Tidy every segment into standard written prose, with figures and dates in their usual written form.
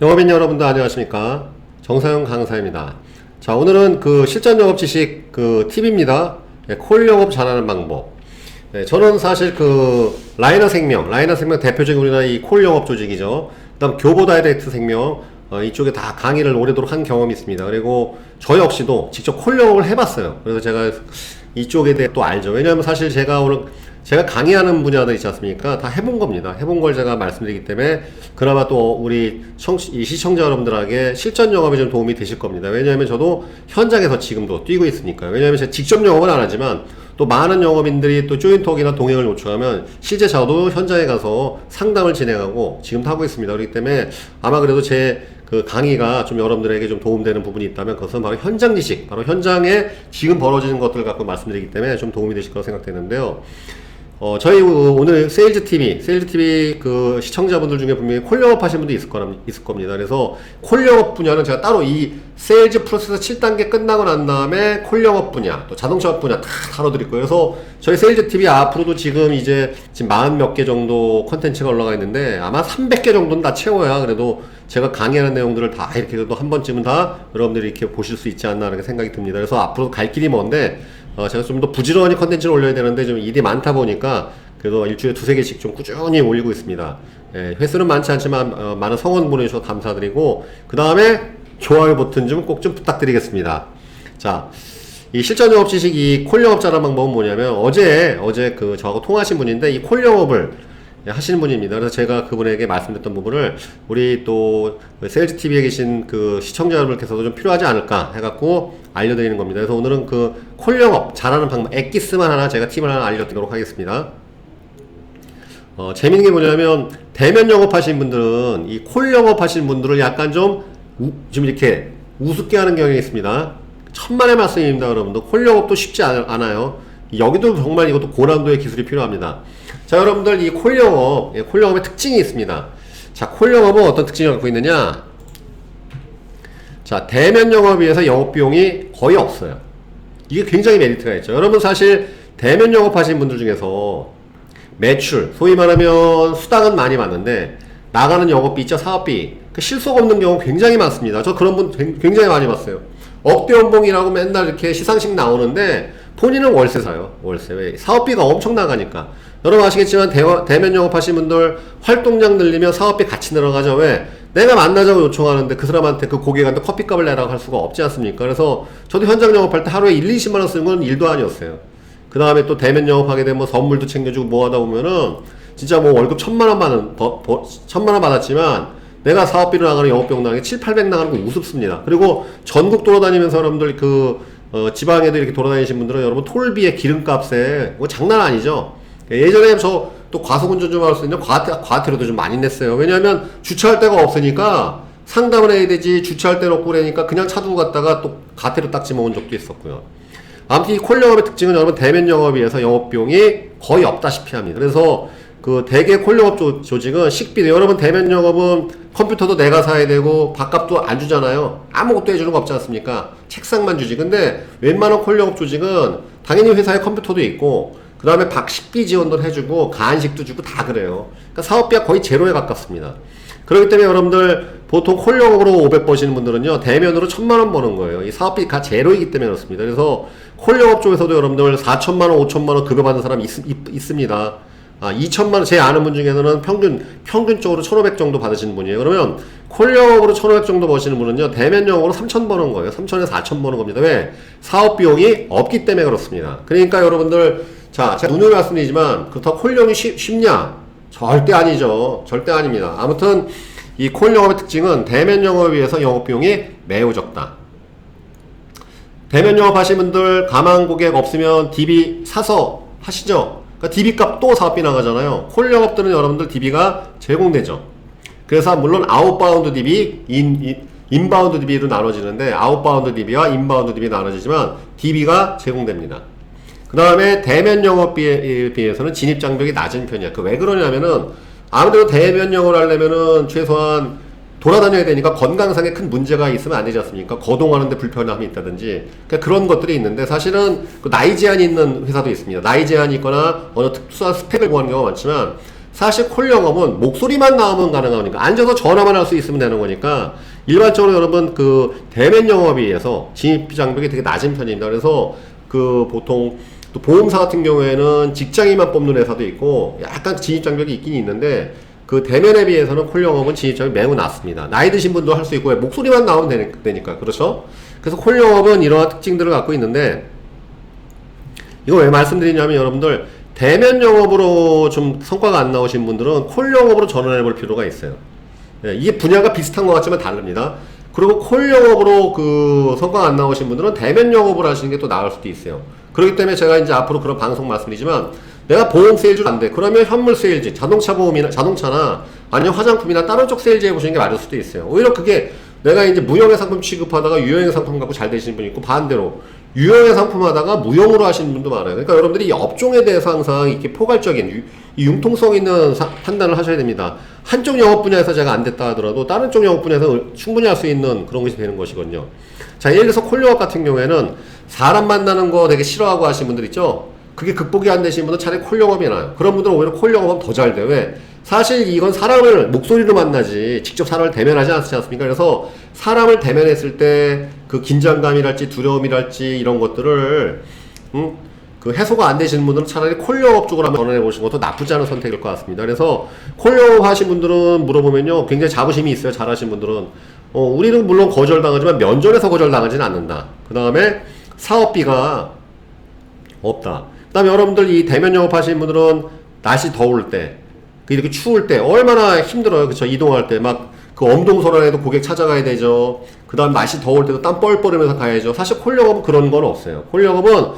영업인 여러분들 안녕하십니까? 정사영 강사입니다. 자, 오늘은 그 실전 영업 지식 그 팁입니다. 콜 영업 잘하는 방법. 저는 사실 그 라이너 생명 대표적인 우리나라 이 콜 영업 조직이죠. 그다음 교보 다이렉트 생명 이쪽에 다 강의를 오래도록 한 경험이 있습니다. 그리고 저 역시도 직접 콜 영업을 해봤어요. 그래서 제가 이쪽에 대해 또 알죠. 왜냐하면 사실 제가 오늘 제가 강의하는 분야들 있지 않습니까? 다 해본 겁니다. 해본 걸 제가 말씀드리기 때문에 그나마 또 우리 이 시청자 여러분들에게 실전 영업에 좀 도움이 되실 겁니다. 왜냐하면 저도 현장에서 지금도 뛰고 있으니까요. 왜냐하면 제가 직접 영업은 안 하지만 또 많은 영업인들이 또 조인톡이나 동행을 요청하면 실제 저도 현장에 가서 상담을 진행하고 지금도 하고 있습니다. 그렇기 때문에 아마 그래도 제 그 강의가 좀 여러분들에게 좀 도움되는 부분이 있다면 그것은 바로 현장 지식, 바로 현장에 지금 벌어지는 것들을 갖고 말씀드리기 때문에 좀 도움이 되실 거라고 생각되는데요. 저희 오늘 세일즈 TV 그 시청자분들 중에 분명히 콜 영업 하신 분도 있을 겁니다. 그래서 콜 영업 분야는 제가 따로 이 세일즈 프로세스 7단계 끝나고 난 다음에 콜 영업 분야, 또 자동차 분야 다 다뤄드릴 거예요. 그래서 저희 세일즈 TV 앞으로도 지금 40 몇 개 정도 컨텐츠가 올라가 있는데 아마 300개 정도는 다 채워야 그래도 제가 강의하는 내용들을 다 이렇게 그래도 한 번쯤은 다 여러분들이 이렇게 보실 수 있지 않나 이렇게 생각이 듭니다. 그래서 앞으로 갈 길이 먼데 제가 좀 더 부지런히 컨텐츠를 올려야 되는데 좀 일이 많다 보니까 그래도 일주일에 2~3개씩 좀 꾸준히 올리고 있습니다. 횟수는 많지 않지만 많은 성원 보내주셔서 감사드리고 그 다음에 좋아요 버튼 좀 꼭 좀 부탁드리겠습니다. 자, 이 실전 영업 지식 이 콜 영업 잘하는 방법은 뭐냐면 어제 그 저하고 통화하신 분인데 이 콜 영업을 하시는 분입니다. 그래서 제가 그분에게 말씀드렸던 부분을 우리 또 세일즈 TV에 계신 그 시청자 여러분께서도 좀 필요하지 않을까 해갖고 알려드리는 겁니다. 그래서 오늘은 그 콜 영업 잘하는 방법, 엑기스만 하나 제가 팁을 하나 알려드리도록 하겠습니다. 재밌는 게 뭐냐면 대면 영업 하신 분들은 이 콜 영업 하신 분들을 약간 좀 이렇게 우습게 하는 경향이 있습니다. 천만의 말씀입니다, 여러분들. 콜 영업도 쉽지 않아요. 여기도 정말 이것도 고난도의 기술이 필요합니다. 자, 여러분들 이 콜 영업의 특징이 있습니다. 자, 콜 영업은 어떤 특징을 갖고 있느냐? 자, 대면 영업에 비해서 영업 비용이 거의 없어요. 이게 굉장히 메리트가 있죠. 여러분 사실 대면 영업 하시는 분들 중에서 매출, 소위 말하면 수당은 많이 받는데 나가는 영업비 있죠, 사업비. 그 실속 없는 경우 굉장히 많습니다. 저 그런 분 굉장히 많이 봤어요. 억대 연봉이라고 맨날 이렇게 시상식 나오는데 본인은 월세 사요. 월세. 왜? 사업비가 엄청 나가니까. 여러분 아시겠지만 대면 영업하시는 분들 활동량 늘리면 사업비 같이 늘어가죠. 왜? 내가 만나자고 요청하는데 그 사람한테 그 고객한테 커피값을 내라고 할 수가 없지 않습니까? 그래서 저도 현장 영업할 때 하루에 1~20만원 쓰는 건 일도 아니었어요. 그 다음에 또 대면 영업하게 되면 선물도 챙겨주고 뭐 하다 보면은 진짜 뭐 월급 1,000만원 받았지만 내가 사업비로 나가는 영업비용 나가는 게 700~800 나가는 거 우습습니다. 그리고 전국 돌아다니면서 여러분들 지방에도 이렇게 돌아다니신 분들은 여러분 톨비에 기름값에 뭐 장난 아니죠. 예전에 저 또 과속운전 좀 할 수 있는 과태료도 좀 많이 냈어요. 왜냐하면 주차할 데가 없으니까 상담을 해야 되지 주차할 데는 없고 그러니까 그냥 차 두고 갔다가 또 과태료 딱지 먹은 적도 있었고요. 아무튼 이 콜 영업의 특징은 여러분 대면 영업에 비해서 영업비용이 거의 없다시피 합니다. 그래서 그 대개 콜 영업 조직은 식비도 여러분 대면 영업은 컴퓨터도 내가 사야 되고 밥값도 안 주잖아요. 아무것도 해주는 거 없지 않습니까? 책상만 주지. 근데 웬만한 콜 영업 조직은 당연히 회사에 컴퓨터도 있고 그 다음에 식비 지원도 해주고 간식도 주고 다 그래요. 그러니까 사업비가 거의 제로에 가깝습니다. 그렇기 때문에 여러분들 보통 콜 영업으로 500 버시는 분들은요 대면으로 1,000만원 버는 거예요. 이 사업비가 제로이기 때문에 그렇습니다. 그래서 콜 영업 쪽에서도 여러분들 4,000만원 5,000만원 급여받는 사람이 있습니다. 2,000만원 제 아는 분 중에서는 평균적으로 1,500 정도 받으시는 분이에요. 그러면 콜 영업으로 1,500 정도 버시는 분은요 대면 영업으로 3,000 버는 거예요. 3,000에서 4,000 버는 겁니다. 왜? 사업 비용이 없기 때문에 그렇습니다. 그러니까 여러분들 자, 제가 누누이 말씀드리지만 그렇다고 콜 영업이 쉽냐? 절대 아니죠. 절대 아닙니다. 아무튼 이 콜 영업의 특징은 대면 영업에 비해서 영업 비용이 매우 적다. 대면 영업 하시는 분들 가망 고객 없으면 DB 사서 하시죠. 그러니까 DB 값 또 사업비 나가잖아요. 콜 영업들은 여러분들 DB가 제공되죠. 그래서 물론 아웃바운드 DB, 인바운드 DB로 나눠지는데 아웃바운드 DB와 인바운드 DB 나눠지지만 DB가 제공됩니다. 그 다음에 대면 영업비에 비해서는 진입 장벽이 낮은 편이야. 왜 그러냐면은 아무래도 대면 영업을 하려면은 최소한 돌아다녀야 되니까 건강상에 큰 문제가 있으면 안 되지 않습니까? 거동하는데 불편함이 있다든지 그러니까 그런 것들이 있는데 사실은 그 나이 제한이 있는 회사도 있습니다. 나이 제한이 있거나 어느 특수한 스펙을 구하는 경우가 많지만 사실 콜 영업은 목소리만 나오면 가능하니까 앉아서 전화만 할 수 있으면 되는 거니까 일반적으로 여러분 그 대면 영업에 의해서 진입 장벽이 되게 낮은 편입니다. 그래서 그 보통 또 보험사 같은 경우에는 직장인만 뽑는 회사도 있고 약간 진입 장벽이 있긴 있는데 그 대면에 비해서는 콜 영업은 진입 장벽이 매우 낮습니다. 나이 드신 분도 할 수 있고 목소리만 나오면 되니까 그렇죠? 그래서 콜 영업은 이러한 특징들을 갖고 있는데 이거 왜 말씀드리냐면 여러분들 대면 영업으로 좀 성과가 안 나오신 분들은 콜 영업으로 전환해 볼 필요가 있어요. 예, 이게 분야가 비슷한 것 같지만 다릅니다. 그리고 콜 영업으로 그 성과가 안 나오신 분들은 대면 영업을 하시는 게 또 나을 수도 있어요. 그렇기 때문에 제가 이제 앞으로 그런 방송 말씀드리지만 내가 보험 세일즈가 안 돼. 그러면 현물 세일즈, 자동차 보험이나 자동차나 아니면 화장품이나 다른 쪽 세일즈 해보시는 게 맞을 수도 있어요. 오히려 그게 내가 이제 무형의 상품 취급하다가 유형의 상품 갖고 잘 되시는 분이 있고 반대로 유형의 상품 하다가 무형으로 하시는 분도 많아요. 그러니까 여러분들이 이 업종에 대해서 항상 이렇게 포괄적인 이 융통성 있는 판단을 하셔야 됩니다. 한쪽 영업 분야에서 제가 안 됐다 하더라도 다른 쪽 영업 분야에서 충분히 할 수 있는 그런 것이 되는 것이거든요. 자, 예를 들어서 콜 영업 같은 경우에는 사람 만나는 거 되게 싫어하고 하시는 분들 있죠? 그게 극복이 안 되시는 분은 차라리 콜 영업이 나아요. 그런 분들은 오히려 콜 영업하면 더 잘 돼요. 왜? 사실 이건 사람을 목소리로 만나지 직접 사람을 대면하지 않지 않습니까? 그래서 사람을 대면했을 때 그 긴장감이랄지 두려움이랄지 이런 것들을 그 해소가 안 되시는 분들은 차라리 콜 영업 쪽으로 한번 전환해 보시는 것도 나쁘지 않은 선택일 것 같습니다. 그래서 콜 영업 하신 분들은 물어보면요 굉장히 자부심이 있어요. 잘하신 분들은 우리는 물론 거절당하지만 면접에서 거절당하지는 않는다. 그 다음에 사업비가 없다. 그 다음에 여러분들 이 대면 영업 하시는 분들은 날씨 더울 때 이렇게 추울 때 얼마나 힘들어요. 그쵸? 이동할 때 막 그 엄동설안에도 고객 찾아가야 되죠. 그 다음 날씨 더울 때도 땀 뻘뻘 흘리면서 가야죠. 사실 콜 영업은 그런 건 없어요. 콜 영업은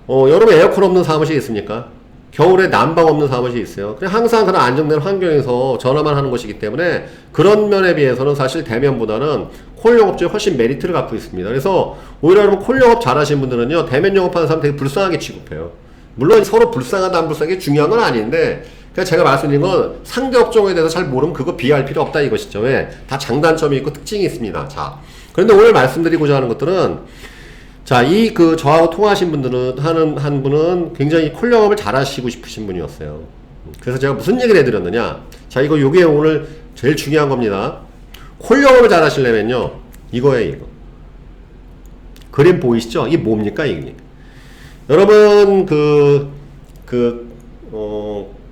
여름에 에어컨 없는 사무실이 있습니까? 겨울에 난방 없는 사무실이 있어요. 그냥 항상 그런 안정된 환경에서 전화만 하는 것이기 때문에 그런 면에 비해서는 사실 대면보다는 콜 영업 쪽이 훨씬 메리트를 갖고 있습니다. 그래서 오히려 여러분 콜 영업 잘하시는 분들은요 대면 영업하는 사람 되게 불쌍하게 취급해요. 물론 서로 불쌍하다 안 불쌍하게 중요한 건 아닌데 그러니까 제가 말씀드린 건 상대 업종에 대해서 잘 모르면 그거 비할 필요 없다 이것이죠. 왜? 다 장단점이 있고 특징이 있습니다. 자, 그런데 오늘 말씀드리고자 하는 것들은 자, 이 그 저하고 통화하신 분들은 한 분은 굉장히 콜 영업을 잘 하시고 싶으신 분이었어요. 그래서 제가 무슨 얘기를 해드렸느냐? 자, 요게 오늘 제일 중요한 겁니다. 콜 영업을 잘 하시려면요, 이거예요, 이거. 그림 보이시죠? 이게 뭡니까, 이게? 여러분,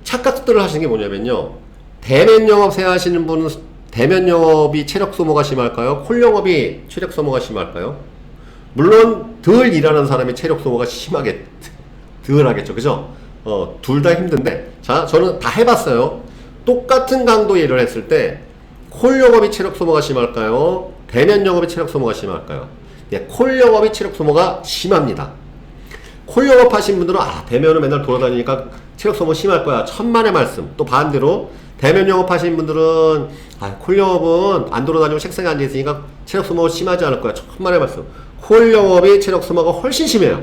착각들을 하시는 게 뭐냐면요. 대면 영업 생각하시는 분은 대면 영업이 체력 소모가 심할까요? 콜 영업이 체력 소모가 심할까요? 물론 덜 일하는 사람이 체력 소모가 심하게 덜 하겠죠. 그죠? 둘 다 힘든데 자, 저는 다 해봤어요. 똑같은 강도 일을 했을 때 콜 영업이 체력 소모가 심할까요? 대면 영업이 체력 소모가 심할까요? 네, 콜 영업이 체력 소모가 심합니다. 콜 영업 하신 분들은 대면은 맨날 돌아다니니까 체력 소모 심할 거야. 천만의 말씀. 또 반대로 대면 영업 하시는 분들은 콜 영업은 안 돌아다니고 책상에 앉아 있으니까 체력 소모가 심하지 않을 거야. 천만의 말씀. 콜 영업이 체력 소모가 훨씬 심해요.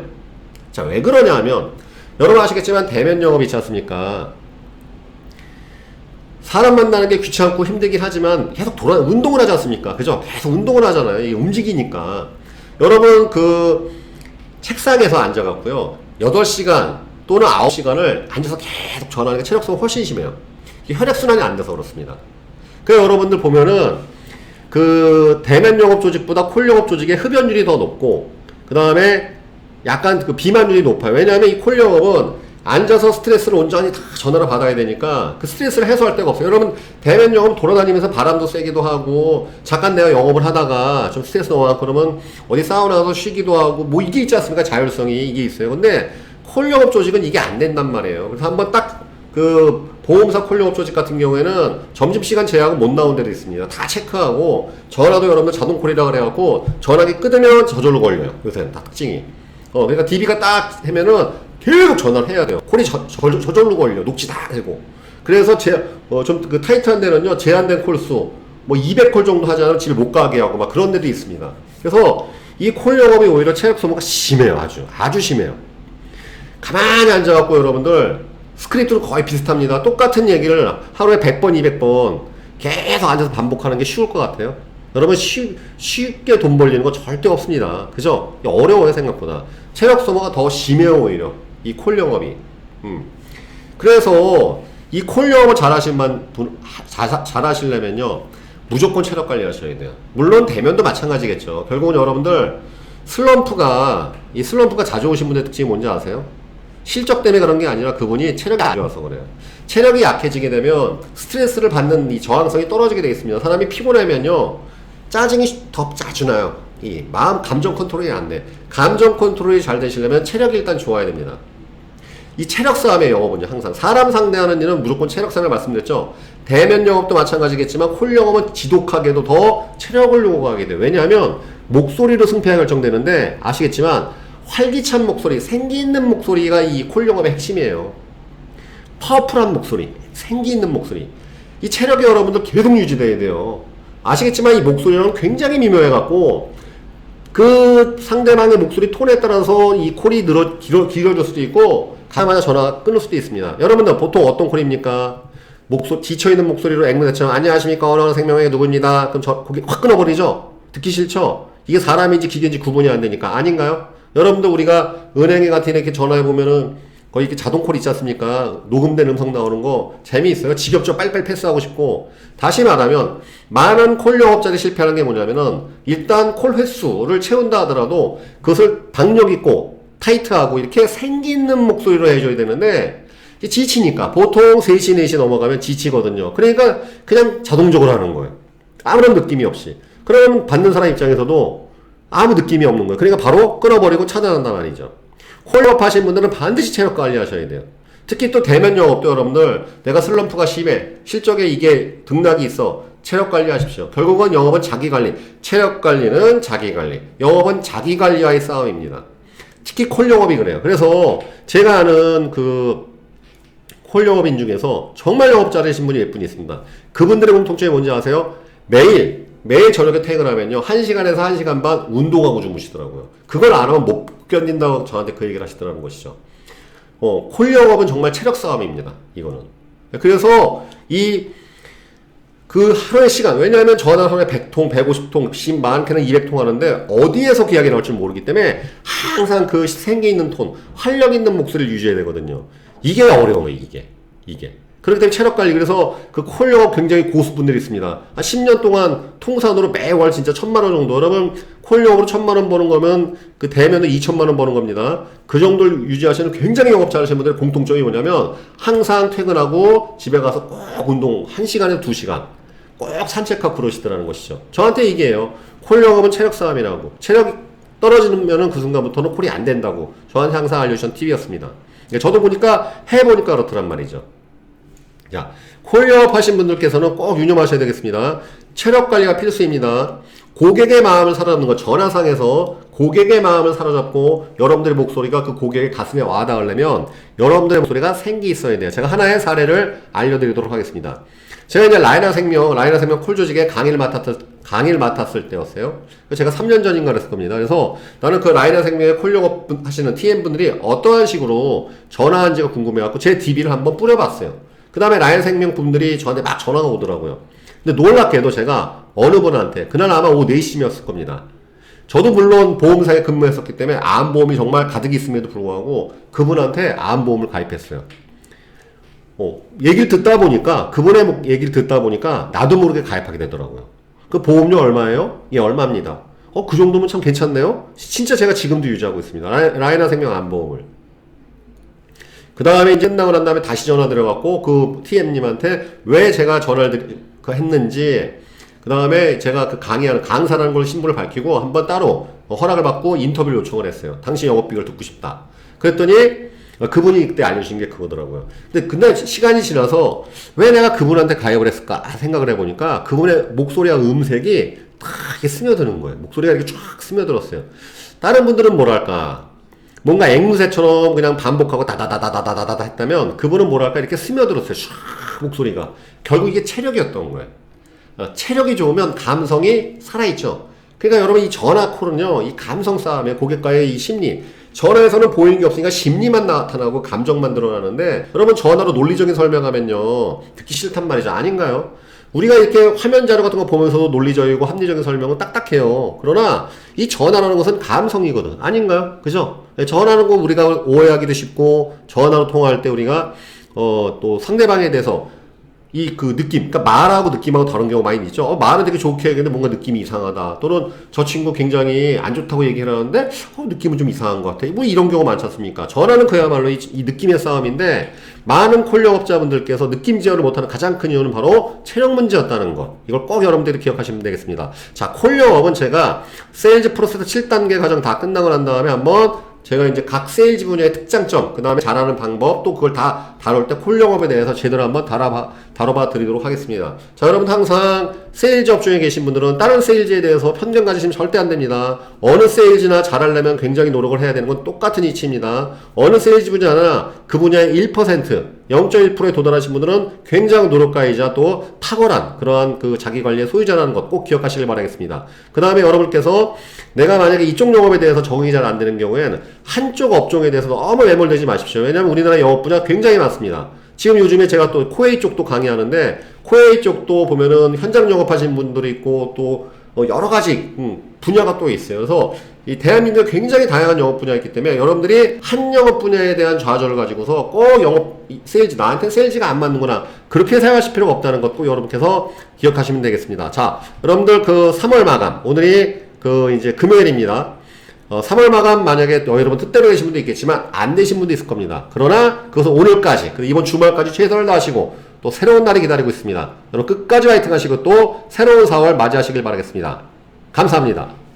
자, 왜 그러냐 하면 여러분 아시겠지만 대면 영업이 있지 않습니까? 사람 만나는 게 귀찮고 힘들긴 하지만 계속 운동을 하지 않습니까? 그죠? 계속 운동을 하잖아요. 이게 움직이니까. 여러분 책상에서 앉아갖고요 8시간 또는 9시간을 앉아서 계속 전화하는 게 체력 소모 훨씬 심해요. 이게 혈액순환이 안 돼서 그렇습니다. 그래서 여러분들 보면은 그 대면 영업 조직보다 콜 영업 조직의 흡연율이 더 높고 그 다음에 약간 그 비만율이 높아요. 왜냐하면 이 콜 영업은 앉아서 스트레스를 온전히 다 전화로 받아야 되니까 그 스트레스를 해소할 데가 없어요. 여러분 대면 영업 돌아다니면서 바람도 쐬기도 하고 잠깐 내가 영업을 하다가 좀 스트레스 너무 그러면 어디 사우나 가서 쉬기도 하고 뭐 이게 있지 않습니까? 자율성이 이게 있어요. 근데 콜 영업 조직은 이게 안 된단 말이에요. 그래서 한번 딱 그 보험사 콜 영업 조직 같은 경우에는 점심시간 제약은 못 나온 데도 있습니다. 다 체크하고 전화도 여러분들 자동콜이라 그래갖고 전화기 끊으면 저절로 걸려요. 요새는 다 특징이. 그러니까 DB가 딱 하면은 계속 전화를 해야 돼요. 콜이 저절로 걸려. 녹지 다 되고. 그래서 좀 그 타이트한 데는요, 제한된 콜수, 뭐 200콜 정도 하지 않으면 집에 못 가게 하고 막 그런 데도 있습니다. 그래서 이 콜 영업이 오히려 체력 소모가 심해요. 아주 심해요. 가만히 앉아갖고 여러분들, 스크립트도 거의 비슷합니다. 똑같은 얘기를 하루에 100번, 200번 계속 앉아서 반복하는 게 쉬울 것 같아요. 여러분 쉽게 돈 벌리는 거 절대 없습니다. 그죠? 어려워요 생각보다. 체력 소모가 더 심해요 오히려 이 콜 영업이. 그래서 이 콜 영업을 잘하시려면요, 무조건 체력 관리 하셔야 돼요. 물론 대면도 마찬가지겠죠. 결국은 여러분들 이 슬럼프가 자주 오신 분의 특징이 뭔지 아세요? 실적 때문에 그런 게 아니라 그분이 체력이 안 좋아서 그래요. 체력이 약해지게 되면 스트레스를 받는 이 저항성이 떨어지게 되어 있습니다. 사람이 피곤하면요, 짜증이 더 자주 나요. 이 마음 감정 컨트롤이 안 돼. 감정 컨트롤이 잘 되시려면 체력이 일단 좋아야 됩니다. 이 체력 싸움의 영업은요, 항상 사람 상대하는 일은 무조건 체력 싸움을 말씀드렸죠. 대면 영업도 마찬가지겠지만 콜 영업은 지독하게도 더 체력을 요구하게 돼요. 왜냐하면 목소리로 승패가 결정되는데, 아시겠지만 활기찬 목소리, 생기 있는 목소리가 이 콜 영업의 핵심이에요. 파워풀한 목소리, 생기 있는 목소리. 이 체력이 여러분들 계속 유지돼야 돼요. 아시겠지만 이 목소리는 굉장히 미묘해갖고 그 상대방의 목소리 톤에 따라서 이 콜이 길어질 수도 있고 가자마자 전화가 끊을 수도 있습니다. 여러분들 보통 어떤 콜입니까? 지쳐있는 목소리로 앵무새처럼 안녕하십니까 언어생명의 누구입니다. 그럼 거기 확 끊어버리죠? 듣기 싫죠? 이게 사람인지 기계인지 구분이 안 되니까. 아닌가요? 여러분들 우리가 은행에 같은 이렇게 전화해보면은 거의 이렇게 자동콜 있지 않습니까? 녹음된 음성 나오는 거 재미있어요. 지겹죠? 빨리빨리 패스하고 싶고. 다시 말하면 많은 콜 영업자들이 실패하는 게 뭐냐면은 일단 콜 횟수를 채운다 하더라도 그것을 박력 있고 타이트하고 이렇게 생기 있는 목소리로 해줘야 되는데 지치니까 보통 3시 4시 넘어가면 지치거든요. 그러니까 그냥 자동적으로 하는 거예요. 아무런 느낌이 없이. 그러면 받는 사람 입장에서도 아무 느낌이 없는 거예요. 그러니까 바로 끊어버리고 차단한단 말이죠. 콜 영업 하신 분들은 반드시 체력 관리 하셔야 돼요. 특히 또 대면 영업도 여러분들 내가 슬럼프가 심해, 실적에 이게 등락이 있어, 체력 관리 하십시오. 결국은 영업은 자기 관리, 체력 관리는 자기 관리, 영업은 자기 관리와의 싸움입니다. 특히 콜 영업이 그래요. 그래서 제가 아는 콜 영업인 중에서 정말 영업 잘하신 분이 몇 분 있습니다. 그분들의 공통점이 뭔지 아세요? 매일 저녁에 퇴근하면요 1시간에서 1시간 반 운동하고 주무시더라고요. 그걸 안 하면 못 견딘다고 저한테 그 얘기를 하시더라는 것이죠. 콜 영업은 정말 체력 싸움입니다. 이거는. 그래서 그 하루의 시간, 왜냐하면 전화 하루에 100통, 150통, 많게는 200통 하는데 어디에서 계약이 나올지 모르기 때문에 항상 그 생기 있는 톤, 활력 있는 목소리를 유지해야 되거든요. 이게 어려워요, 이게. 그렇기 때문에 체력 관리, 그래서 그 콜 영업 굉장히 고수분들이 있습니다. 한 10년 동안 통산으로 매월 진짜 1,000만 원 정도. 여러분, 콜 영업으로 1,000만 원 버는 거면 그 대면은 2,000만 원 버는 겁니다. 그 정도를 유지하시는 굉장히 영업 잘하시는 분들의 공통점이 뭐냐면 항상 퇴근하고 집에 가서 꼭 운동 1시간에서 2시간 꼭 산책하고 그러시더라는 것이죠. 저한테 얘기해요. 콜 영업은 체력 싸움이라고. 체력이 떨어지면은 그 순간부터는 콜이 안 된다고 저한테 항상 알려주신 팁이었습니다. 저도 해보니까 그렇더란 말이죠. 자, 콜 영업 하신 분들께서는 꼭 유념하셔야 되겠습니다. 체력 관리가 필수입니다. 고객의 마음을 사로잡는 것, 전화상에서 고객의 마음을 사로잡고 여러분들의 목소리가 그 고객의 가슴에 와닿으려면 여러분들의 목소리가 생기 있어야 돼요. 제가 하나의 사례를 알려드리도록 하겠습니다. 제가 이제 라이나생명 콜 조직에 강의를 맡았을 때였어요. 제가 3년 전인가 그랬을 겁니다. 그래서 나는 그 라이나생명의 콜 영업 하시는 TM분들이 어떠한 식으로 전화한지가 궁금해갖고 제 DB를 한번 뿌려봤어요. 그 다음에 라이나생명 분들이 저한테 막 전화가 오더라고요. 근데 놀랍게도 제가 어느 분한테, 그날 아마 오후 4시쯤이었을 겁니다. 저도 물론 보험사에 근무했었기 때문에 암보험이 정말 가득 있음에도 불구하고 그분한테 암보험을 가입했어요. 그분의 얘기를 듣다 보니까 나도 모르게 가입하게 되더라고요. 그 보험료 얼마예요? 예, 얼마입니다. 그 정도면 참 괜찮네요? 진짜 제가 지금도 유지하고 있습니다. 라이나생명 암보험을. 그 다음에 이제 끝나고 난 다음에 다시 전화 드려갖고 그 TM님한테 왜 제가 전화를 했는지, 그 다음에 제가 그 강의하는 강사라는 걸 신분을 밝히고 한번 따로 허락을 받고 인터뷰를 요청을 했어요. 당신 영업비결 듣고 싶다. 그랬더니 그분이 그때 알려주신 게 그거더라고요. 근데 그날 시간이 지나서 왜 내가 그분한테 가입을 했을까 생각을 해보니까 그분의 목소리와 음색이 다 이렇게 스며드는 거예요. 목소리가 이렇게 쫙 스며들었어요. 다른 분들은 뭐랄까, 뭔가 앵무새처럼 그냥 반복하고 다다다다다다다 했다면 그분은 뭐랄까 이렇게 스며들었어요. 쫙 목소리가. 결국 이게 체력이었던 거예요. 체력이 좋으면 감성이 살아있죠. 그러니까 여러분 이 전화콜은요, 이 감성 싸움에 고객과의 이 심리, 전화에서는 보이는 게 없으니까 심리만 나타나고 감정만 드러나는데, 여러분 전화로 논리적인 설명하면요 듣기 싫단 말이죠. 아닌가요? 우리가 이렇게 화면 자료 같은 거 보면서도 논리적이고 합리적인 설명은 딱딱해요. 그러나 이 전화라는 것은 감성이거든. 아닌가요? 그죠? 전화라는 거 우리가 오해하기도 쉽고, 전화로 통화할 때 우리가 또 상대방에 대해서 이 그 느낌, 그러니까 말하고 느낌하고 다른 경우가 많이 있죠. 말은 되게 좋게 얘기했는데 뭔가 느낌이 이상하다. 또는 저 친구 굉장히 안 좋다고 얘기를 하는데 느낌은 좀 이상한 것 같아. 뭐 이런 경우 많지 않습니까? 전화는 그야말로 이 느낌의 싸움인데 많은 콜 영업자분들께서 느낌 제어를 못하는 가장 큰 이유는 바로 체력 문제였다는 것. 이걸 꼭 여러분들이 기억하시면 되겠습니다. 자, 콜 영업은 제가 세일즈 프로세스 7단계 과정 다 끝나고 난 다음에 한번 제가 이제 각 세일즈 분야의 특장점, 그 다음에 잘하는 방법, 또 그걸 다 다룰 때 콜 영업에 대해서 제대로 한번 다뤄봐 드리도록 하겠습니다. 자, 여러분 항상 세일즈 업종에 계신 분들은 다른 세일즈에 대해서 편견 가지시면 절대 안 됩니다. 어느 세일즈나 잘하려면 굉장히 노력을 해야 되는 건 똑같은 이치입니다. 어느 세일즈 분야나 그 분야의 1%, 0.1%에 도달하신 분들은 굉장히 노력가이자 또 탁월한 그러한 그 자기 관리의 소유자라는 것 꼭 기억하시길 바라겠습니다. 그 다음에 여러분께서 내가 만약에 이쪽 영업에 대해서 적응이 잘 안 되는 경우에는 한쪽 업종에 대해서 너무 매몰되지 마십시오. 왜냐하면 우리나라 영업 분야 굉장히 많습니다. 지금 요즘에 제가 또 코웨이 쪽도 강의하는데 코웨이 쪽도 보면은 현장 영업하신 분들이 있고 또 여러 가지 분야가 또 있어요. 그래서 이 대한민국에 굉장히 다양한 영업 분야가 있기 때문에 여러분들이 한 영업 분야에 대한 좌절을 가지고서 꼭 영업 세일즈 나한테 세일즈가 안 맞는구나 그렇게 생각하실 필요가 없다는 것 꼭 여러분께서 기억하시면 되겠습니다. 자, 여러분들 그 3월 마감 오늘이 그 이제 금요일입니다. 3월 마감 만약에 여러분 뜻대로 되신 분도 있겠지만 안 되신 분도 있을 겁니다. 그러나 그것은 오늘까지 이번 주말까지 최선을 다하시고 또 새로운 날이 기다리고 있습니다. 여러분 끝까지 화이팅 하시고 또 새로운 4월 맞이하시길 바라겠습니다. 감사합니다.